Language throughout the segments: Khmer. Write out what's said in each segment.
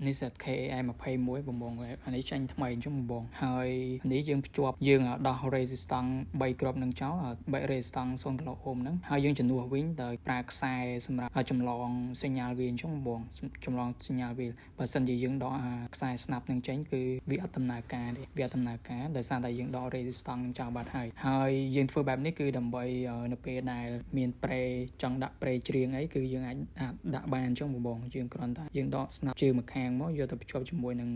នេះសិត KAI 21បំបងអានេះចាញ់ថ្មីអញ្ចឹងបំបងហើយនេះយើងភ្ជាប់យើងដោះ resistance 3គ្រាប់នឹងចោល3 resistance 0គីឡូអូមហ្នឹងហើយយើងជំនួសវិញដោយប្រើខ្សែសម្រាប់ចម្លងសញ្ញាវាអញ្ចឹងបំបងចម្លងសញ្ញាវាបើសិនជាយើងដកខ្សែស្នាប់នឹងចេញគឺវាអត់ដំណើរការទេវាអត់ដំណើរការដោយសារតែយើងដក resistance ចោលបាត់ហើយយើងធ្វើបែបនេះគឺដើម្បីនៅពេលដែលមានប្រេចង់ដាក់ប្រេជ្រៀងអីគឺយើងអាចដាក់បានអញ្ចឹងបងយើងគ្រាន់តែយើងដកស្នាប់ជើងម្ខាងមកយកទៅភ្ជាប់ជាមួយនឹង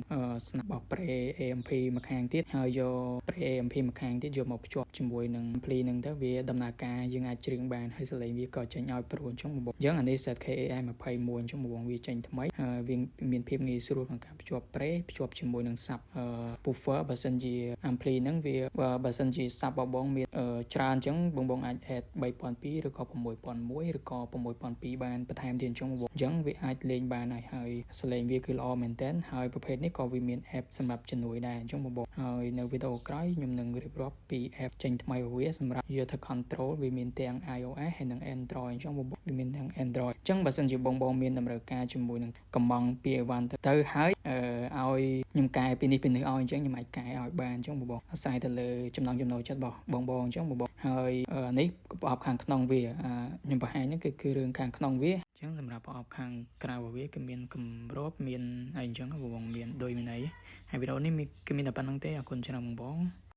ស្នាប់របស់ប្រេ AMP ម្ខាងទៀតហើយយកប្រេ AMP ម្ខាងទៀតយកមកភ្ជាប់ជាមួយនឹង ampli ហ្នឹងទៅវាដំណើរការយើងអាចជ្រៀងបានហើយសលេងវាក៏ចេញឲ្យព្រោះអញ្ចឹងបងយើងអានេះ set KAI 21អញ្ចឹងបងវាចេញថ្មីវាមានភាពងាយស្រួលក្នុងការភ្ជាប់ប្រេភ្ជាប់ជាមួយនឹង sub woofer បើសិនជា ampli ហ្នឹងវាបើសិនជា sub របស់បងមានច្រើនអញ្ចឹងបងអាច add 3002ឬក៏6001ឬក៏6002បានបន្ថែមទៀតអញ្ចឹងបងអញ្ចឹងវាអាចលេងបានហើយសលេងវាគឺល្អមែនទែនហើយប្រភេទនេះក៏វាមាន app សម្រាប់ជំនួយដែរអញ្ចឹងបងហើយនៅវីដេអូក្រោយខ្ញុំនឹងរៀបរាប់ពី app ចេញថ្មីរបស់វាសម្រាប់យកទៅ control វាមានទាំង iOS ហើយនិង Android អញ្ចឹងបងវាមានទាំង Android អញ្ចឹងបើសិនជាបងមានតម្រូវការជាមួយនឹងកំងពីអីវ៉ាន់ទៅហើយឲ្យខ្ញុំកែពីនេះឲ្យអញ្ចឹងខ្ញុំអាចកែឲ្យបានអញ្ចឹងបងអាស្រ័យទៅលើចំណង់ចំណូលចិត្តរបស់បងអញ្ចឹងបងហើយនេះប្រអប់ខាងក្នុងវាខ្ញុំបង្ហាញហ្នឹងគឺរឿងខាងក្នុងវាអញ្ចឹងសម្រាប់ប្រអប់ខាងក្រៅរបស់វាគឺមានគម្របមានអីអញ្ចឹងបងមានដូចមានអីហើយវីដេអូនេះគឺមានតែប៉ុណ្្នឹងទេអរគុណច្រើនបង